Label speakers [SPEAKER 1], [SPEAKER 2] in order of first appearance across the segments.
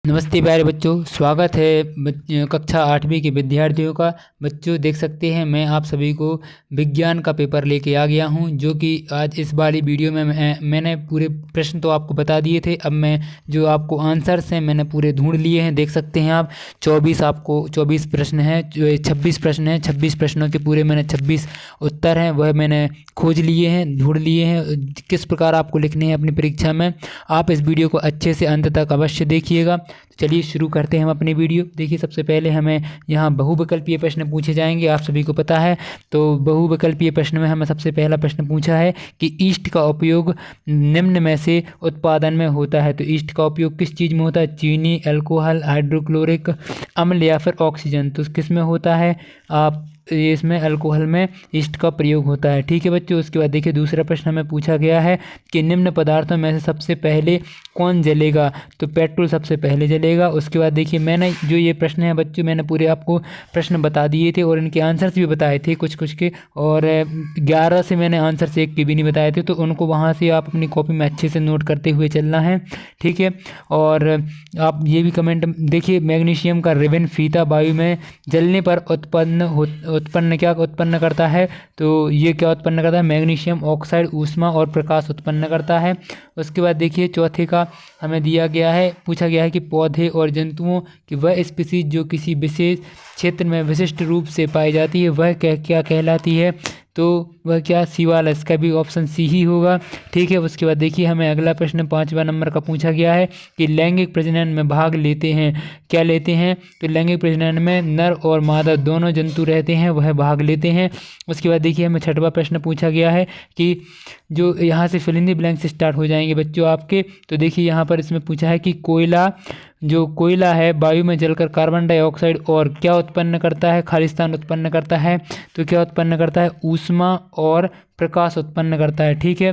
[SPEAKER 1] नमस्ते प्यारे बच्चों, स्वागत है कक्षा 8वीं के विद्यार्थियों का। बच्चों देख सकते हैं मैं आप सभी को विज्ञान का पेपर लेके आ गया हूं, जो कि आज इस वाली वीडियो में मैंने पूरे प्रश्न तो आपको बता दिए थे। अब मैं जो आपको आंसर्स हैं मैंने पूरे ढूंढ लिए हैं। देख सकते हैं आप 24 प्रश्न हैं, 26 प्रश्न हैं। 26 प्रश्नों के पूरे मैंने 26 उत्तर हैं वह मैंने खोज लिए हैं, ढूंढ लिए हैं। किस प्रकार आपको लिखने हैं अपनी परीक्षा में, आप इस वीडियो को अच्छे से अंत तक अवश्य देखिएगा। चलिए शुरू करते हैं हम अपनी वीडियो। देखिए सबसे पहले हमें यहाँ बहुविकल्पीय प्रश्न पूछे जाएंगे, आप सभी को पता है। तो बहुविकल्पीय प्रश्न में हमें सबसे पहला प्रश्न पूछा है कि ईस्ट का उपयोग निम्न में से उत्पादन में होता है। तो ईस्ट का उपयोग किस चीज़ में होता है? चीनी, अल्कोहल, हाइड्रोक्लोरिक अम्ल या फिर ऑक्सीजन। तो किस में होता है? आप ये इसमें अल्कोहल में ईस्ट का प्रयोग होता है। ठीक है बच्चों। उसके बाद देखिए दूसरा प्रश्न हमें पूछा गया है कि निम्न पदार्थों में से सबसे पहले कौन जलेगा? तो पेट्रोल सबसे पहले जलेगा। उसके बाद देखिए मैंने जो ये प्रश्न है बच्चों, मैंने पूरे आपको प्रश्न बता दिए थे और इनके आंसर्स भी बताए थे कुछ कुछ के, और 11 से मैंने आंसर्स एक के भी नहीं बताए थे। तो उनको वहाँ से आप अपनी कॉपी में अच्छे से नोट करते हुए चलना है। ठीक है। और आप ये भी कमेंट देखिए, मैग्नीशियम का रिबन फीता वायु में जलने पर उत्पन्न क्या उत्पन्न करता है? तो ये क्या उत्पन्न करता है? मैग्नीशियम ऑक्साइड ऊष्मा और प्रकाश उत्पन्न करता है। उसके बाद देखिए चौथे का हमें दिया गया है, पूछा गया है कि पौधे और जंतुओं की वह स्पीसीज जो किसी विशेष क्षेत्र में विशिष्ट रूप से पाई जाती है वह क्या कहलाती है? तो वह क्या? शिवाला। इसका भी ऑप्शन सी ही होगा। ठीक है। उसके बाद देखिए हमें अगला प्रश्न 5वां नंबर का पूछा गया है कि लैंगिक प्रजनन में भाग लेते हैं, क्या लेते हैं? तो लैंगिक प्रजनन में नर और मादा दोनों जंतु रहते हैं, वह भाग लेते हैं। उसके बाद देखिए हमें 6वां प्रश्न पूछा गया है कि जो यहाँ से fill in the blanks start हो जाएंगे बच्चों आपके। तो देखिए यहाँ पर इसमें पूछा है कि कोयला है वायु में जलकर कार्बन डाइऑक्साइड और क्या उत्पन्न करता है? खालिस्तान उत्पन्न करता है। तो क्या उत्पन्न करता है? ऊष्मा और प्रकाश उत्पन्न करता है। ठीक है।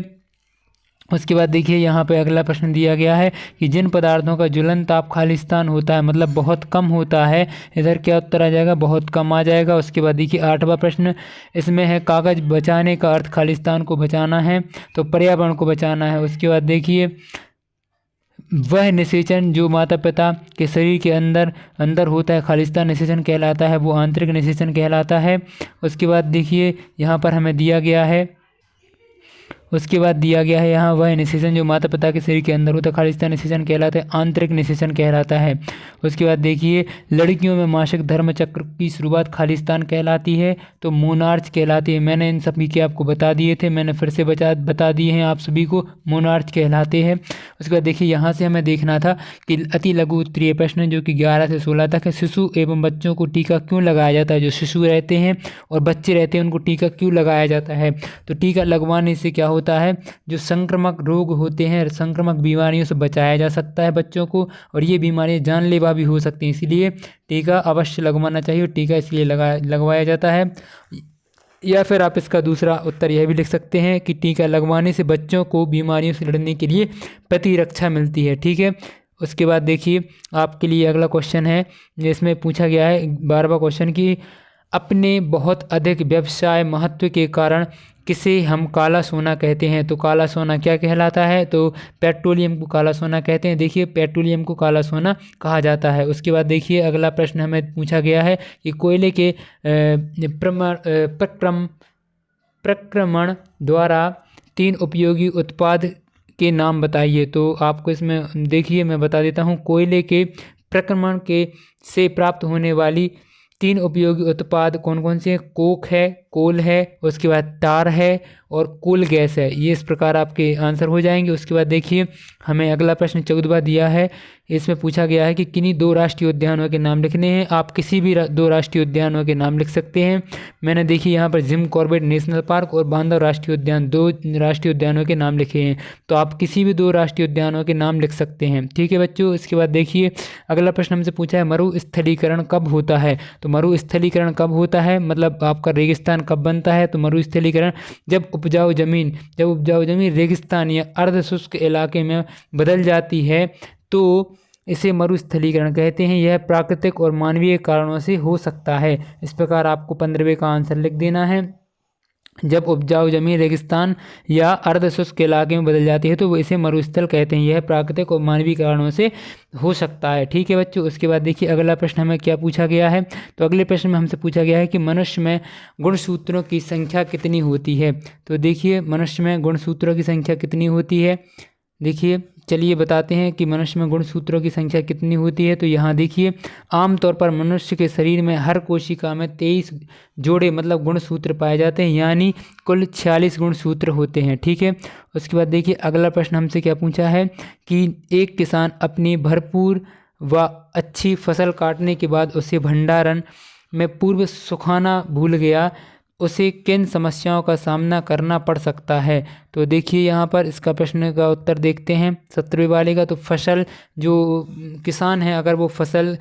[SPEAKER 1] उसके बाद देखिए यहाँ पे अगला प्रश्न दिया गया है कि जिन पदार्थों का ज्वलन ताप खालिस्तान होता है, मतलब बहुत कम होता है, इधर क्या उत्तर आ जाएगा? बहुत कम आ जाएगा। उसके बाद देखिए 8वां प्रश्न इसमें है कागज़ बचाने का अर्थ खालिस्तान को बचाना है, तो पर्यावरण को बचाना है। उसके बाद देखिए वह निषेचन जो माता पिता के शरीर के अंदर होता है खालिस्तान निषेचन कहलाता है, वो आंतरिक निषेचन कहलाता है। उसके बाद देखिए यहाँ पर हमें दिया गया है, यहाँ वह निषेचन जो माता पिता के शरीर के अंदर होता है खालिस्तान निषेचन कहलाता है, आंतरिक निषेचन कहलाता है। उसके बाद देखिए लड़कियों में मासिक धर्म चक्र की शुरुआत खालिस्तान कहलाती है, तो मोनार्च कहलाती है। मैंने इन सभी के आपको बता दिए थे, मैंने फिर से बता दिए हैं आप सभी को, मोनार्च कहलाते हैं। उसके बाद देखिए यहाँ से हमें देखना था कि अति लघु उत्तरीय प्रश्न जो कि 11 से 16 तक है, शिशु एवं बच्चों को टीका क्यों लगाया जाता है? जो शिशु रहते हैं और बच्चे रहते हैं उनको टीका क्यों लगाया जाता है? तो टीका लगवाने से क्या होता है? जो संक्रामक रोग होते हैं, संक्रामक बीमारियों से बचाया जा सकता है बच्चों को, और ये बीमारियां जानलेवा भी हो सकती हैं, इसीलिए टीका अवश्य लगवाना चाहिए। टीका इसलिए लगवाया जाता है। या फिर आप इसका दूसरा उत्तर यह भी लिख सकते हैं कि टीका लगवाने से बच्चों को बीमारियों से लड़ने के लिए प्रतिरक्षा मिलती है। ठीक है। उसके बाद देखिए आपके लिए अगला क्वेश्चन है जिसमें पूछा गया है 12वां क्वेश्चन की अपने बहुत अधिक व्यवसाय महत्व के कारण किसे हम काला सोना कहते हैं? तो काला सोना क्या कहलाता है? तो पेट्रोलियम को काला सोना कहते हैं। देखिए पेट्रोलियम को काला सोना कहा जाता है। उसके बाद देखिए अगला प्रश्न हमें पूछा गया है कि कोयले के प्रक्रमण द्वारा 3 उपयोगी उत्पाद के नाम बताइए। तो आपको इसमें देखिए मैं बता देता हूँ, कोयले के प्रक्रमण के से प्राप्त होने वाली 3 उपयोगी उत्पाद कौन कौन से हैं? कोक है, कोल है, उसके बाद टार है और कोल गैस है। ये इस प्रकार आपके आंसर हो जाएंगे। उसके बाद देखिए हमें अगला प्रश्न 14वां दिया है, इसमें पूछा गया है कि किन्हीं 2 राष्ट्रीय उद्यानों के नाम लिखने हैं। आप किसी भी 2 राष्ट्रीय उद्यानों के नाम लिख सकते हैं। मैंने देखिए यहाँ पर जिम कॉर्बेट नेशनल पार्क और बांधव राष्ट्रीय उद्यान 2 राष्ट्रीय उद्यानों के नाम लिखे हैं, तो आप किसी भी 2 राष्ट्रीय उद्यानों के नाम लिख सकते हैं। ठीक है बच्चों। इसके बाद देखिए अगला प्रश्न हमसे पूछा है मरुस्थलीकरण कब होता है? तो मरुस्थलीकरण कब होता है, मतलब आपका रेगिस्तान कब बनता है? तो मरुस्थलीकरण जब उपजाऊ जमीन रेगिस्तान या अर्ध शुष्क इलाके में बदल जाती है, तो इसे मरुस्थलीकरण कहते हैं। यह प्राकृतिक और मानवीय कारणों से हो सकता है। इस प्रकार आपको 15वें का आंसर लिख देना है। जब उपजाऊ जमीन रेगिस्तान या अर्ध शुष्क इलाके में बदल जाती है तो वो इसे मरुस्थल कहते हैं। यह प्राकृतिक और मानवीय कारणों से हो सकता है। ठीक है बच्चों, उसके बाद देखिए अगला प्रश्न हमें क्या पूछा गया है। तो अगले प्रश्न में हमसे पूछा गया है कि मनुष्य में गुणसूत्रों की संख्या कितनी होती है। तो देखिए मनुष्य में गुणसूत्रों की संख्या कितनी होती है। देखिए चलिए बताते हैं कि मनुष्य में गुणसूत्रों की संख्या कितनी होती है। तो यहाँ देखिए आमतौर पर मनुष्य के शरीर में हर कोशिका में 23 जोड़े मतलब गुणसूत्र पाए जाते हैं, यानी कुल 46 गुणसूत्र होते हैं। ठीक है, उसके बाद देखिए अगला प्रश्न हमसे क्या पूछा है कि एक किसान अपनी भरपूर व अच्छी फसल काटने के बाद उसे भंडारण में पूर्व सुखाना भूल गया, उसे किन समस्याओं का सामना करना पड़ सकता है। तो देखिए यहाँ पर इसका प्रश्न का उत्तर देखते हैं 17वें वाले का। तो फसल जो किसान है अगर वो फसल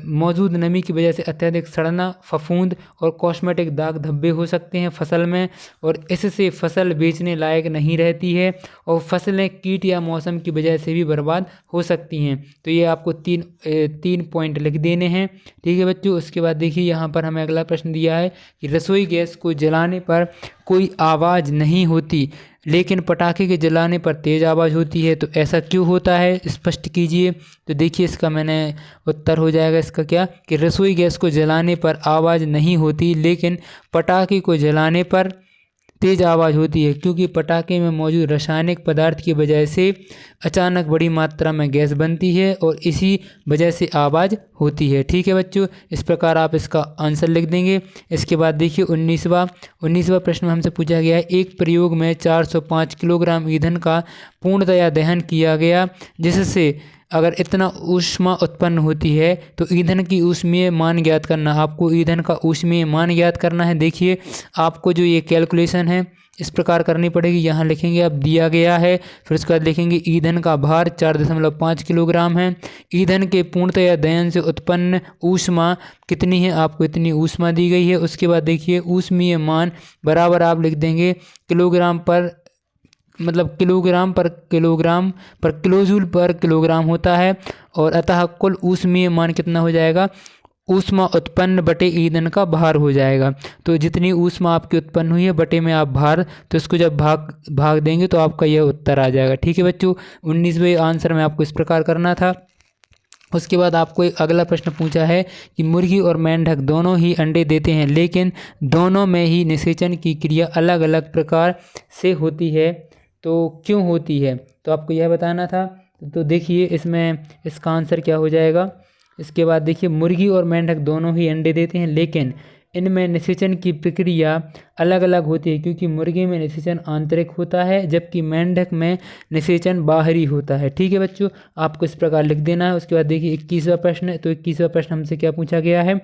[SPEAKER 1] मौजूद नमी की वजह से अत्यधिक सड़ना, फफूंद और कॉस्मेटिक दाग धब्बे हो सकते हैं फसल में, और इससे फसल बेचने लायक नहीं रहती है, और फसलें कीट या मौसम की वजह से भी बर्बाद हो सकती हैं। तो ये आपको तीन पॉइंट लिख देने हैं। ठीक है बच्चों, उसके बाद देखिए यहाँ पर हमें अगला प्रश्न दिया है कि रसोई गैस को जलाने पर कोई आवाज़ नहीं होती लेकिन पटाखे के जलाने पर तेज़ आवाज़ होती है, तो ऐसा क्यों होता है, स्पष्ट कीजिए। तो देखिए इसका मैंने उत्तर हो जाएगा इसका क्या कि रसोई गैस को जलाने पर आवाज़ नहीं होती लेकिन पटाखे को जलाने पर तेज़ आवाज़ होती है, क्योंकि पटाखे में मौजूद रासायनिक पदार्थ की वजह से अचानक बड़ी मात्रा में गैस बनती है और इसी वजह से आवाज़ होती है। ठीक है बच्चों, इस प्रकार आप इसका आंसर लिख देंगे। इसके बाद देखिए 19वां प्रश्न हमसे पूछा गया है, एक प्रयोग में 405 किलोग्राम ईंधन का पूर्णतया दहन किया गया, जिससे अगर इतना ऊष्मा उत्पन्न होती है तो ईंधन की ऊष्मीय मान ज्ञात करना। आपको ईंधन का ऊष्मीय मान ज्ञात करना है। देखिए आपको जो ये कैलकुलेशन है इस प्रकार करनी पड़ेगी। यहाँ लिखेंगे आप दिया गया है, फिर उसके बाद लिखेंगे ईंधन का भार 4.5 किलोग्राम है, ईंधन के पूर्णतया दहन से उत्पन्न ऊष्मा कितनी है, आपको इतनी ऊष्मा दी गई है। उसके बाद देखिए ऊष्मीय मान बराबर आप लिख देंगे किलोग्राम पर किलोजूल पर किलोग्राम होता है, और अतः कुल ऊष्मीय मान कितना हो जाएगा, ऊष्मा उत्पन्न बटे ईंधन का भार हो जाएगा। तो जितनी ऊष्मा आपकी उत्पन्न हुई है बटे में आप भार, तो इसको जब भाग देंगे तो आपका यह उत्तर आ जाएगा। ठीक है बच्चों, 19वें आंसर में आपको इस प्रकार करना था। उसके बाद आपको एक अगला प्रश्न पूछा है कि मुर्गी और मेंढक दोनों ही अंडे देते हैं लेकिन दोनों में ही निषेचन की क्रिया अलग अलग प्रकार से होती है, तो क्यों होती है, तो आपको यह बताना था। तो देखिए इसमें इसका आंसर क्या हो जाएगा। इसके बाद देखिए मुर्गी और मेंढक दोनों ही अंडे देते हैं लेकिन इनमें निषेचन की प्रक्रिया अलग अलग होती है, क्योंकि मुर्गी में निषेचन आंतरिक होता है जबकि मेंढक में निषेचन बाहरी होता है। ठीक है बच्चों, आपको इस प्रकार लिख देना है। उसके बाद देखिए 21वां प्रश्न है। तो 21वां प्रश्न हमसे क्या पूछा गया है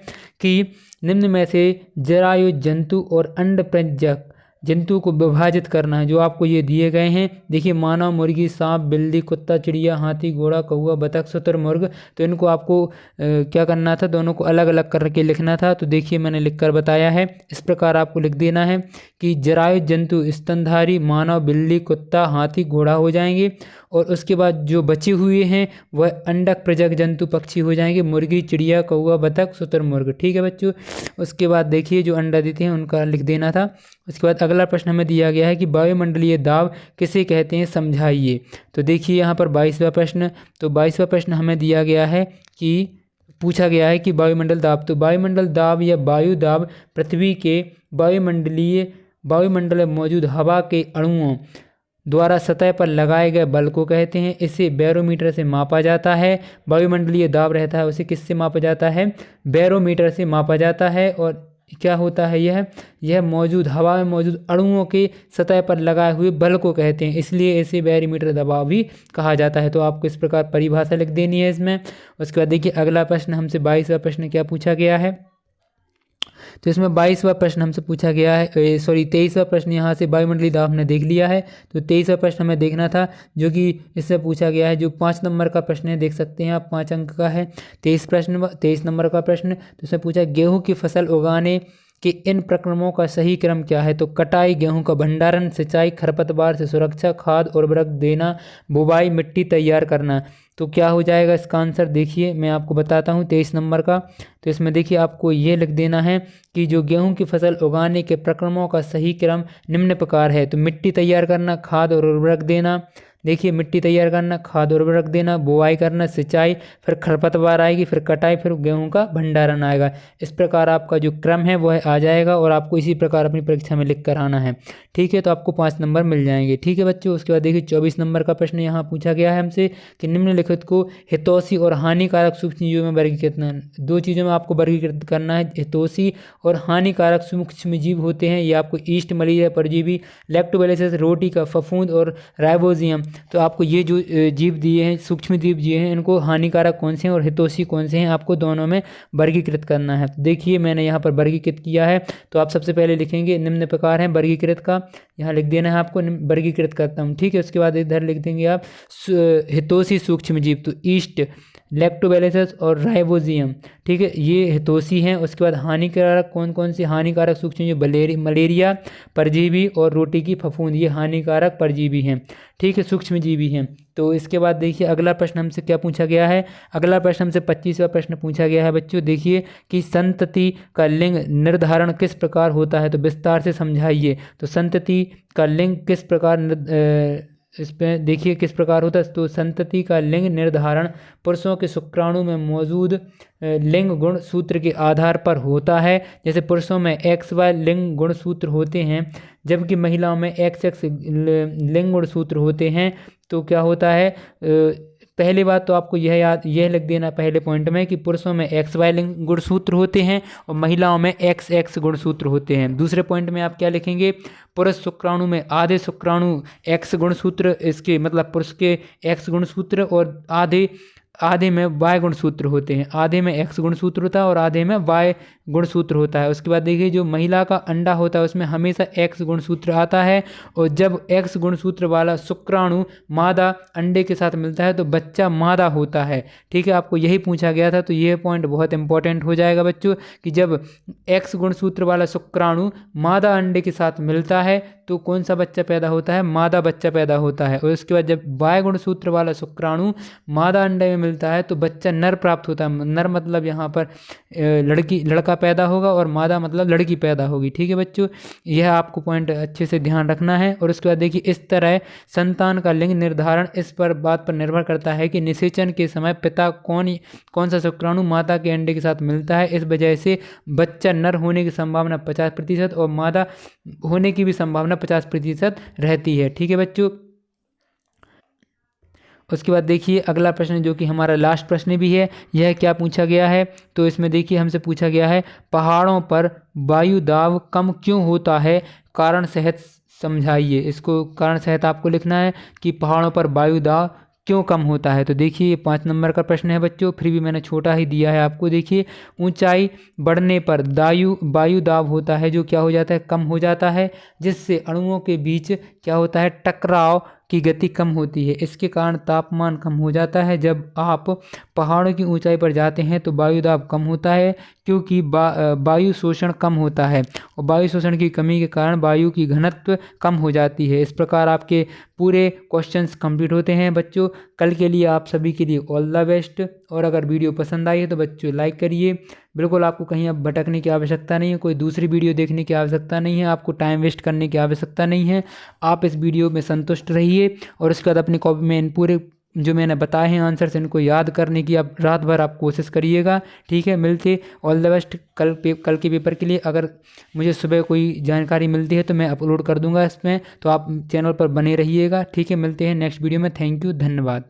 [SPEAKER 1] कि निम्न में से जरायु जंतु और अंडप्रज्ञक जंतु को विभाजित करना है, जो आपको ये दिए गए हैं। देखिए मानव, मुर्गी, सांप, बिल्ली, कुत्ता, चिड़िया, हाथी, घोड़ा, कौवा, बतख, शुतुरमुर्ग, तो इनको आपको क्या करना था, दोनों को अलग अलग करके लिखना था। तो देखिए मैंने लिखकर बताया है, इस प्रकार आपको लिख देना है कि जरायु जंतु स्तनधारी मानव, बिल्ली, कुत्ता, हाथी, घोड़ा हो जाएंगे, और उसके बाद जो बचे हुए हैं वह अंडक प्रजक जंतु पक्षी हो जाएंगे, मुर्गी, चिड़िया, कौवा, बतख, शुतुरमुर्ग। ठीक है बच्चों, उसके बाद देखिए जो अंडा देते हैं उनका लिख देना था। उसके बाद अगला प्रश्न हमें दिया गया है कि वायुमंडलीय दाब किसे कहते हैं, समझाइए। तो देखिए यहाँ पर 22वां प्रश्न। तो 22वां प्रश्न हमें दिया गया है कि पूछा गया है कि वायुमंडल दाब। तो वायुमंडल दाब या वायु दाब पृथ्वी के वायुमंडल में मौजूद हवा के अणुओं द्वारा सतह पर लगाए गए बल को कहते हैं। इसे बैरोमीटर से मापा जाता है। वायुमंडलीय दाब रहता है उसे किससे मापा जाता है, बैरोमीटर से मापा जाता है। और क्या होता है यह मौजूद हवा में मौजूद अणुओं के सतह पर लगाए हुए बल को कहते हैं, इसलिए इसे बैरोमीटर दबाव भी कहा जाता है। तो आपको इस प्रकार परिभाषा लिख देनी है इसमें। उसके बाद देखिए अगला प्रश्न हमसे 22वां प्रश्न क्या पूछा गया है। तो इसमें 22वां प्रश्न हमसे पूछा गया है 23वां प्रश्न यहाँ से वायुमंडलीय दाब हमने देख लिया है। तो 23वां प्रश्न हमें देखना था जो कि इससे पूछा गया है, जो 5 नंबर का प्रश्न है, देख सकते हैं आप, 5 अंक का है। 23 नंबर का प्रश्न। तो इसमें पूछा गेहूँ की फसल उगाने कि इन प्रक्रमों का सही क्रम क्या है। तो कटाई, गेहूं का भंडारण, सिंचाई, खरपतवार से सुरक्षा, खाद उर्वरक देना, बुवाई, मिट्टी तैयार करना। तो क्या हो जाएगा इसका आंसर, देखिए मैं आपको बताता हूँ 23 नंबर का। तो इसमें देखिए आपको ये लिख देना है कि जो गेहूं की फसल उगाने के प्रक्रमों का सही क्रम निम्न प्रकार है। तो मिट्टी तैयार करना, खाद और उर्वरक देना, देखिए मिट्टी तैयार करना, खाद और उर्वरक देना, बुआई करना, सिंचाई, फिर खरपतवार आएगी, फिर कटाई, फिर गेहूं का भंडारण आएगा। इस प्रकार आपका जो क्रम है वह आ जाएगा और आपको इसी प्रकार अपनी परीक्षा में लिख कर आना है। ठीक है, तो आपको 5 नंबर मिल जाएंगे। ठीक है बच्चों, उसके बाद देखिए 24 नंबर का प्रश्न यहाँ पूछा गया है हमसे कि निम्नलिखित को हितोषी और हानिकारक सूक्ष्म जीवों में वर्गीकृत करना है। 2 चीज़ों में आपको वर्गीकृत करना है, हितोषी और हानिकारक सूक्ष्म जीव होते हैं ये आपको ईस्ट, मलेरिया परजीवी, लैक्टोबैसिलस, रोटी का फफूंद और राइबोजियम। तो आपको ये जो जीव दिए हैं, सूक्ष्म जीव दिए हैं, इनको हानिकारक कौन से हैं और हितोषी कौन से हैं, आपको दोनों में वर्गीकृत करना है। देखिए मैंने यहाँ पर वर्गीकृत किया है। तो आप सबसे पहले लिखेंगे निम्न प्रकार है वर्गीकृत का, यहाँ लिख देना है आपको वर्गीकृत करता हूँ। ठीक है, उसके बाद इधर लिख देंगे आप हितोषी सूक्ष्म जीव, तो ईस्ट, लैक्टोबैसिलस और राइबोजियम। ठीक है, ये हितोषी हैं। उसके बाद हानिकारक कौन कौन से हानिकारक सूक्ष्म जीव, मलेरिया परजीवी और रोटी की फफूंद, ये हानिकारक परजीवी हैं। ठीक है, सूक्ष्म जीवी हैं। तो इसके बाद देखिए अगला प्रश्न हमसे क्या पूछा गया है। अगला प्रश्न हमसे 25वां प्रश्न पूछा गया है बच्चों। देखिए कि संतति का लिंग निर्धारण किस प्रकार होता है, तो विस्तार से समझाइए। तो संतति का लिंग किस प्रकार इस पे देखिए किस प्रकार होता है। तो संतति का लिंग निर्धारण पुरुषों के शुक्राणु में मौजूद लिंग गुण सूत्र के आधार पर होता है। जैसे पुरुषों में XY लिंग गुण सूत्र होते हैं, जबकि महिलाओं में XX लिंग गुण सूत्र होते हैं। तो क्या होता है, पहली बात तो आपको यह लिख देना पहले पॉइंट में कि पुरुषों में XY लिंग गुणसूत्र होते हैं और महिलाओं में XX गुणसूत्र होते हैं। दूसरे पॉइंट में आप क्या लिखेंगे, पुरुष शुक्राणु में आधे शुक्राणु X गुणसूत्र, इसके मतलब पुरुष के X गुणसूत्र और आधे में Y गुणसूत्र होते हैं। आधे में X गुणसूत्र होता है और आधे में Y गुणसूत्र होता है। उसके बाद देखिए जो महिला का अंडा होता है उसमें हमेशा X गुणसूत्र आता है, और जब X गुणसूत्र वाला शुक्राणु मादा अंडे के साथ मिलता है तो बच्चा मादा होता है। ठीक है, आपको यही पूछा गया था। तो यह पॉइंट बहुत इंपॉर्टेंट हो जाएगा बच्चों कि जब X गुणसूत्र वाला शुक्राणु मादा अंडे के साथ मिलता है तो कौन सा बच्चा पैदा होता है, मादा बच्चा पैदा होता है। और उसके बाद जब Y गुणसूत्र वाला शुक्राणु मादा अंडे में मिलता है तो बच्चा नर प्राप्त होता है। नर मतलब यहाँ पर लड़का पैदा होगा और मादा मतलब लड़की पैदा होगी। ठीक है बच्चों, यह आपको पॉइंट अच्छे से ध्यान रखना है। और उसके बाद देखिए इस तरह संतान का लिंग निर्धारण इस पर बात पर निर्भर करता है कि निषेचन के समय पिता कौन सा शुक्राणु माता के अंडे के साथ मिलता है। इस वजह से बच्चा नर होने की संभावना 50% और मादा होने की भी संभावना 50% रहती है। ठीक है बच्चों, उसके बाद देखिए अगला प्रश्न जो कि हमारा लास्ट प्रश्न भी है, यह क्या पूछा गया है। तो इसमें देखिए हमसे पूछा गया है पहाड़ों पर वायु दाब कम क्यों होता है, कारण सहित समझाइए। इसको कारण सहित आपको लिखना है कि पहाड़ों पर वायु दाब क्यों कम होता है। तो देखिए ये 5 नंबर का प्रश्न है बच्चों, फिर भी मैंने छोटा ही दिया है आपको। देखिए ऊंचाई बढ़ने पर वायु दाब होता है जो क्या हो जाता है, कम हो जाता है, जिससे अणुओं के बीच क्या होता है, टकराव की गति कम होती है। इसके कारण तापमान कम हो जाता है। जब आप पहाड़ों की ऊंचाई पर जाते हैं तो वायु दाब कम होता है क्योंकि वायु शोषण कम होता है, और वायु शोषण की कमी के कारण वायु की घनत्व कम हो जाती है। इस प्रकार आपके पूरे क्वेश्चंस कंप्लीट होते हैं बच्चों। कल के लिए आप सभी के लिए ऑल द बेस्ट। और अगर वीडियो पसंद आई है तो बच्चों लाइक करिए। बिल्कुल आपको कहीं अब भटकने की आवश्यकता नहीं है, कोई दूसरी वीडियो देखने की आवश्यकता नहीं है, आपको टाइम वेस्ट करने की आवश्यकता नहीं है। आप इस वीडियो में संतुष्ट रहिए और उसके बाद अपनी कॉपी में इन पूरे जो मैंने बताए हैं आंसर्स इनको याद करने की आप रात भर आप कोशिश करिएगा। ठीक है, मिलते ऑल द बेस्ट कल के पेपर के लिए। अगर मुझे सुबह कोई जानकारी मिलती है तो मैं अपलोड कर दूंगा इसमें, तो आप चैनल पर बने रहिएगा। ठीक है, मिलते हैं नेक्स्ट वीडियो में। थैंक यू, धन्यवाद।